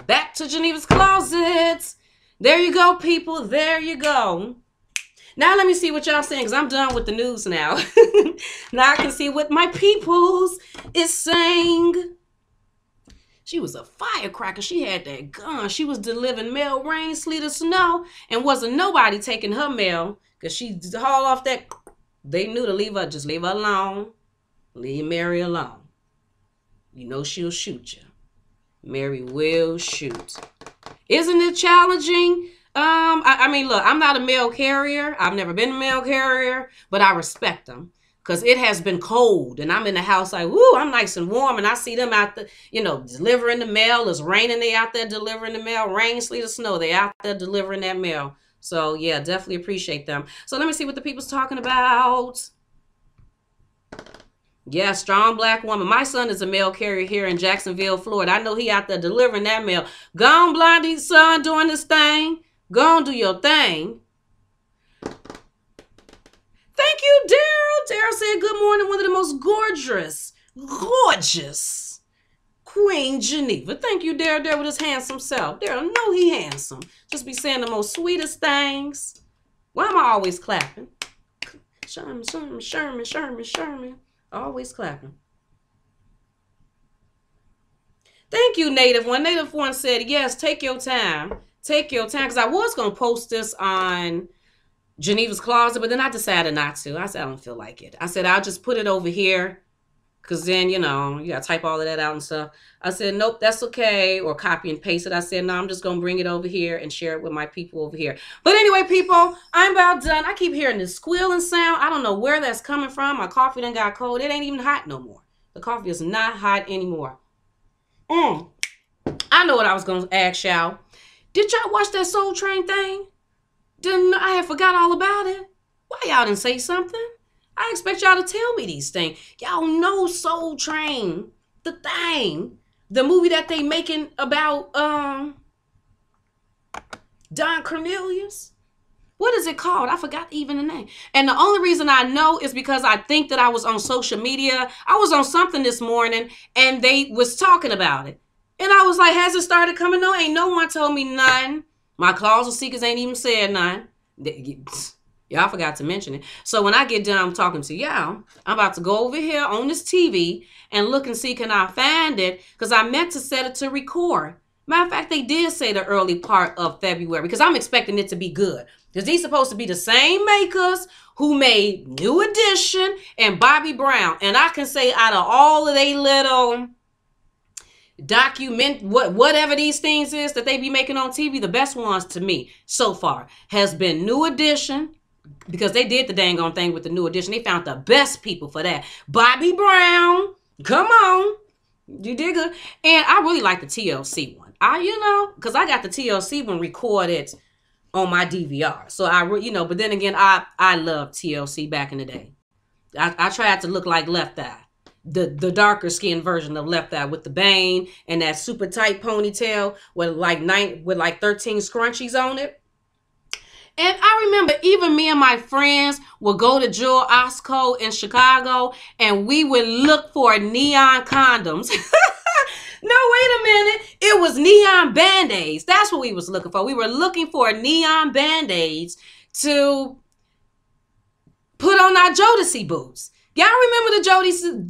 Back to Geneva's Closets. There you go, people. There you go. Now let me see what y'all saying, because I'm done with the news now. Now I can see what my peoples is saying. She was a firecracker. She had that gun. She was delivering mail, rain, sleet, or snow, and wasn't nobody taking her mail, because she hauled off that. They knew to leave her. Just leave her alone. Leave Mary alone. You know she'll shoot you. Mary will shoot. Isn't it challenging? Look, I'm not a mail carrier. I've never been a mail carrier, but I respect them because it has been cold and I'm in the house like, woo, I'm nice and warm. And I see them out there, delivering the mail. It's raining. They out there delivering the mail. Rain, sleet, or snow. They out there delivering that mail. So yeah, definitely appreciate them. So let me see what the people's talking about. Yeah, strong Black woman. My son is a mail carrier here in Jacksonville, Florida. I know he out there delivering that mail. Go on, Blondie, son, doing this thing. Go on, do your thing. Thank you, Daryl. Daryl said, good morning, one of the most gorgeous Queen Geneva. Thank you, Daryl. Daryl with his handsome self. Daryl, know he handsome. Just be saying the most sweetest things. Why am I always clapping? Sherman. Always clapping. Thank you, Native One. Native One said, yes, take your time. Take your time. Because I was going to post this on Geneva's Closet, but then I decided not to. I said, I don't feel like it. I said, I'll just put it over here. Because then, you got to type all of that out and stuff. I said, nope, that's okay. Or copy and paste it. I said, no, I'm just going to bring it over here and share it with my people over here. But anyway, people, I'm about done. I keep hearing this squealing sound. I don't know where that's coming from. My coffee done got cold. It ain't even hot no more. The coffee is not hot anymore. I know what I was going to ask y'all. Did y'all watch that Soul Train thing? I had forgot all about it. Why y'all didn't say something? I expect y'all to tell me these things. Y'all know Soul Train, the thing, the movie that they making about Don Cornelius. What is it called? I forgot even the name. And the only reason I know is because I think that I was on social media. I was on something this morning and they was talking about it. And I was like, has it started coming? No, ain't no one told me nothing. My Closett Seekers ain't even said nothing. Y'all forgot to mention it. So when I get done talking to y'all, I'm about to go over here on this TV and look and see can I find it, because I meant to set it to record. Matter of fact, they did say the early part of February, because I'm expecting it to be good. Because these supposed to be the same makers who made New Edition and Bobby Brown. And I can say out of all of they little whatever these things is that they be making on TV, the best ones to me so far has been New Edition, because they did the dang on thing with the New Edition. They found the best people for that. Bobby Brown, come on. You did good. And I really like the TLC one. Because I got the TLC one recorded on my DVR. So but then again, I loved TLC back in the day. I tried to look like Left Eye. The darker skinned version of Left Eye with the bang and that super tight ponytail with like 13 scrunchies on it. And I remember even me and my friends would go to Jewel Osco in Chicago and we would look for neon condoms. No, wait a minute. It was neon Band-Aids. That's what we was looking for. We were looking for neon Band-Aids to put on our Jodeci boots. Y'all remember the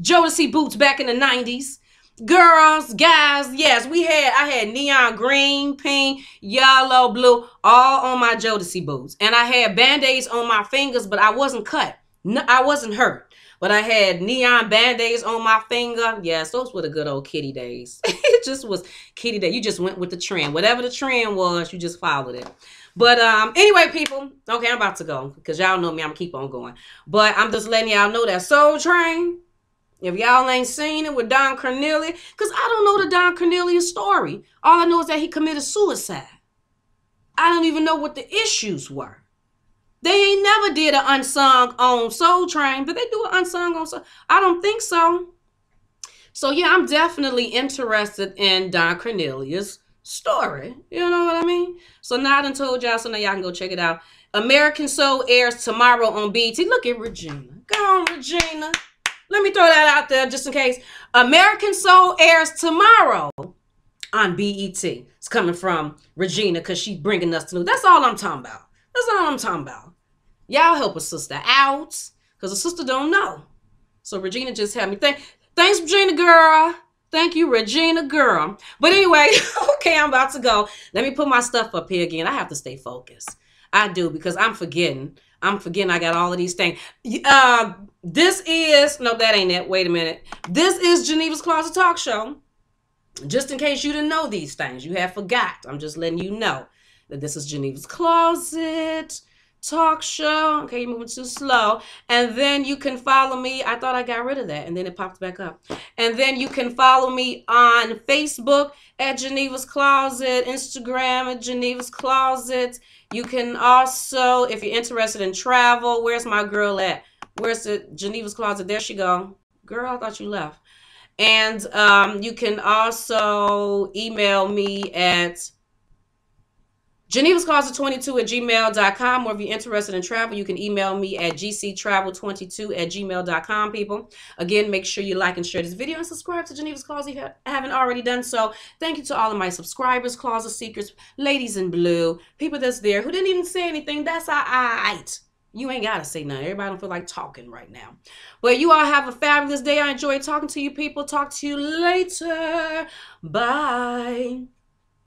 Jodeci boots back in the 90s? Girls, guys, yes, I had neon green, pink, yellow, blue, all on my Jodeci boots. And I had Band-Aids on my fingers, but I wasn't cut. No, I wasn't hurt. But I had neon Band-Aids on my finger. Yes, those were the good old kitty days. It just was kitty day. You just went with the trend. Whatever the trend was, you just followed it. But anyway, people, okay, I'm about to go because y'all know me. I'm going to keep on going. But I'm just letting y'all know that Soul Train, if y'all ain't seen it with Don Cornelius, because I don't know the Don Cornelius story. All I know is that he committed suicide. I don't even know what the issues were. They ain't never did an unsung on Soul Train, but they do an unsung on Soul. I don't think so. So yeah, I'm definitely interested in Don Cornelius' story. You know what I mean? So now I done told y'all, so now y'all can go check it out. American Soul airs tomorrow on BET. Look at Regina. Go on, Regina. Let me throw that out there just in case. American Soul airs tomorrow on BET. It's coming from Regina because she's bringing us to new. That's all I'm talking about. That's all I'm talking about. Y'all help a sister out because a sister don't know. So Regina just had me. Thanks, Regina girl. Thank you, Regina girl. But anyway, okay, I'm about to go. Let me put my stuff up here again. I have to stay focused. I do, because I'm forgetting. I got all of these things. This is, no, that ain't it. Wait a minute. This is Geneva's Closet Talk Show. Just in case you didn't know these things, you have forgot. I'm just letting you know that this is Geneva's Closet Talk Show. Okay, you're moving too slow. And then you can follow me. I thought I got rid of that, and then it popped back up. And then you can follow me on Facebook at Geneva's Closet, Instagram at Geneva's Closet. You can also, if you're interested in travel, where's my girl at? Where's the Geneva's Closet? There she go. Girl, I thought you left. And you can also email me at genevascloset22@gmail.com, or if you're interested in travel, you can email me at gctravel22@gmail.com, people. Again, make sure you like and share this video and subscribe to Geneva's Closet if you haven't already done so. Thank you to all of my subscribers, Closet Seekers, ladies in blue, people that's there who didn't even say anything. That's all right. You ain't got to say nothing. Everybody don't feel like talking right now. But you all have a fabulous day. I enjoyed talking to you people. Talk to you later. Bye.